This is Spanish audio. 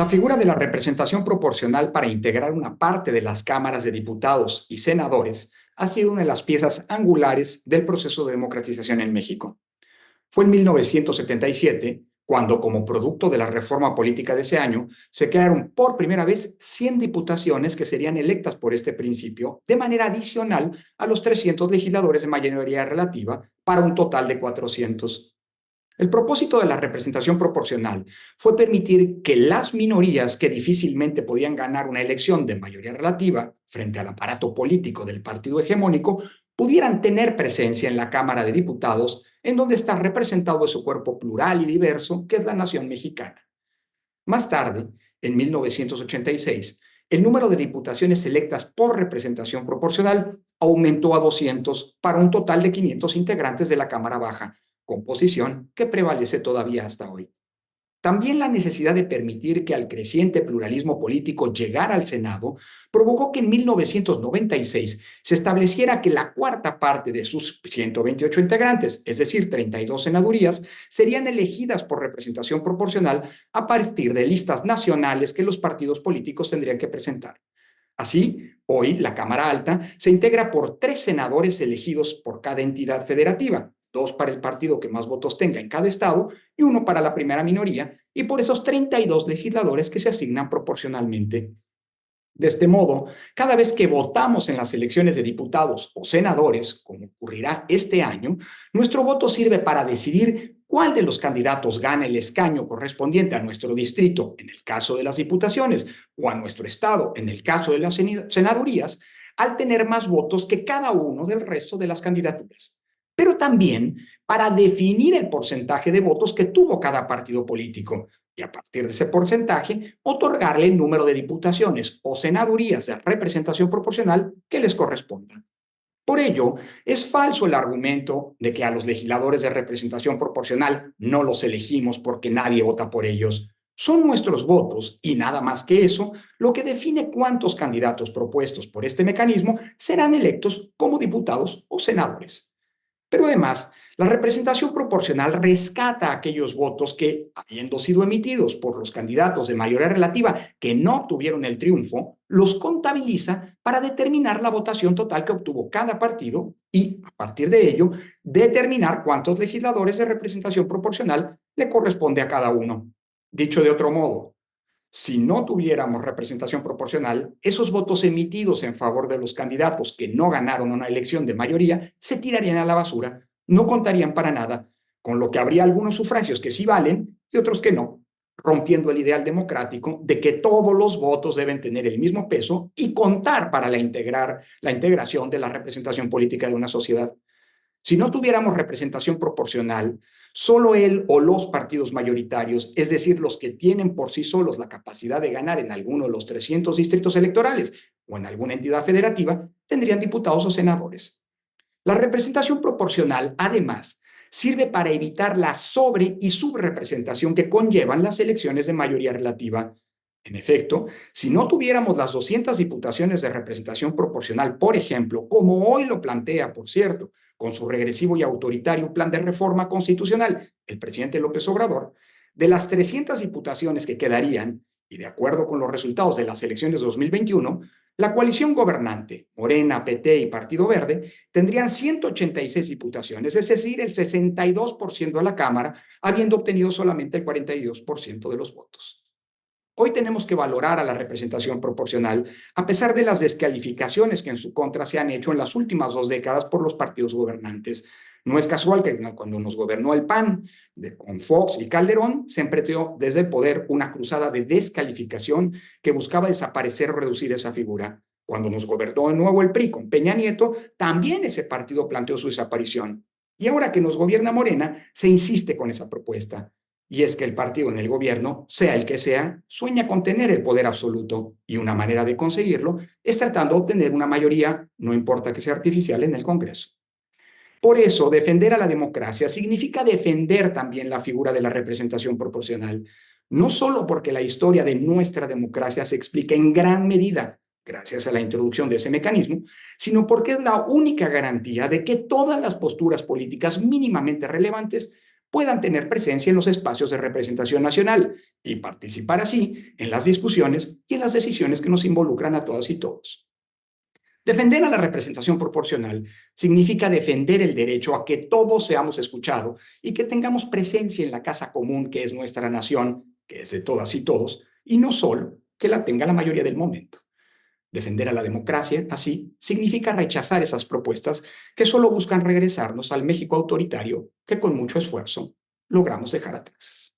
La figura de la representación proporcional para integrar una parte de las cámaras de diputados y senadores ha sido una de las piezas angulares del proceso de democratización en México. Fue en 1977 cuando, como producto de la reforma política de ese año, se crearon por primera vez 100 diputaciones que serían electas por este principio, de manera adicional a los 300 legisladores de mayoría relativa, para un total de 400. El propósito de la representación proporcional fue permitir que las minorías que difícilmente podían ganar una elección de mayoría relativa frente al aparato político del partido hegemónico pudieran tener presencia en la Cámara de Diputados, en donde está representado su cuerpo plural y diverso, que es la nación mexicana. Más tarde, en 1986, el número de diputaciones electas por representación proporcional aumentó a 200 para un total de 500 integrantes de la Cámara Baja, composición que prevalece todavía hasta hoy. También la necesidad de permitir que al creciente pluralismo político llegara al Senado provocó que en 1996 se estableciera que la cuarta parte de sus 128 integrantes, es decir, 32 senadurías, serían elegidas por representación proporcional a partir de listas nacionales que los partidos políticos tendrían que presentar. Así, hoy la Cámara Alta se integra por 3 senadores elegidos por cada entidad federativa, 2 para el partido que más votos tenga en cada estado y 1 para la primera minoría, y por esos 32 legisladores que se asignan proporcionalmente. De este modo, cada vez que votamos en las elecciones de diputados o senadores, como ocurrirá este año, nuestro voto sirve para decidir cuál de los candidatos gana el escaño correspondiente a nuestro distrito, en el caso de las diputaciones, o a nuestro estado, en el caso de las senadurías, al tener más votos que cada uno del resto de las candidaturas. Pero también para definir el porcentaje de votos que tuvo cada partido político, y a partir de ese porcentaje, otorgarle el número de diputaciones o senadurías de representación proporcional que les corresponda. Por ello, es falso el argumento de que a los legisladores de representación proporcional no los elegimos porque nadie vota por ellos. Son nuestros votos, y nada más que eso, lo que define cuántos candidatos propuestos por este mecanismo serán electos como diputados o senadores. Pero además, la representación proporcional rescata aquellos votos que, habiendo sido emitidos por los candidatos de mayoría relativa que no obtuvieron el triunfo, los contabiliza para determinar la votación total que obtuvo cada partido y, a partir de ello, determinar cuántos legisladores de representación proporcional le corresponde a cada uno. Dicho de otro modo, si no tuviéramos representación proporcional, esos votos emitidos en favor de los candidatos que no ganaron una elección de mayoría se tirarían a la basura, no contarían para nada, con lo que habría algunos sufragios que sí valen y otros que no, rompiendo el ideal democrático de que todos los votos deben tener el mismo peso y contar para la integración de la representación política de una sociedad. Si no tuviéramos representación proporcional, solo él o los partidos mayoritarios, es decir, los que tienen por sí solos la capacidad de ganar en alguno de los 300 distritos electorales o en alguna entidad federativa, tendrían diputados o senadores. La representación proporcional, además, sirve para evitar la sobre- y subrepresentación que conllevan las elecciones de mayoría relativa. En efecto, si no tuviéramos las 200 diputaciones de representación proporcional, por ejemplo, como hoy lo plantea, por cierto, con su regresivo y autoritario plan de reforma constitucional, el presidente López Obrador, de las 300 diputaciones que quedarían, y de acuerdo con los resultados de las elecciones de 2021, la coalición gobernante, Morena, PT y Partido Verde, tendrían 186 diputaciones, es decir, el 62% de la Cámara, habiendo obtenido solamente el 42% de los votos. Hoy tenemos que valorar a la representación proporcional, a pesar de las descalificaciones que en su contra se han hecho en las últimas 2 décadas por los partidos gobernantes. No es casual que cuando nos gobernó el PAN, con Fox y Calderón, se emprendió desde el poder una cruzada de descalificación que buscaba desaparecer o reducir esa figura. Cuando nos gobernó de nuevo el PRI con Peña Nieto, también ese partido planteó su desaparición. Y ahora que nos gobierna Morena, se insiste con esa propuesta. Y es que el partido en el gobierno, sea el que sea, sueña con tener el poder absoluto, y una manera de conseguirlo es tratando de obtener una mayoría, no importa que sea artificial, en el Congreso. Por eso, defender a la democracia significa defender también la figura de la representación proporcional, no solo porque la historia de nuestra democracia se explica en gran medida gracias a la introducción de ese mecanismo, sino porque es la única garantía de que todas las posturas políticas mínimamente relevantes puedan tener presencia en los espacios de representación nacional, y participar así en las discusiones y en las decisiones que nos involucran a todas y todos. Defender a la representación proporcional significa defender el derecho a que todos seamos escuchados y que tengamos presencia en la casa común que es nuestra nación, que es de todas y todos, y no solo que la tenga la mayoría del momento. Defender a la democracia, así, significa rechazar esas propuestas que solo buscan regresarnos al México autoritario que con mucho esfuerzo logramos dejar atrás.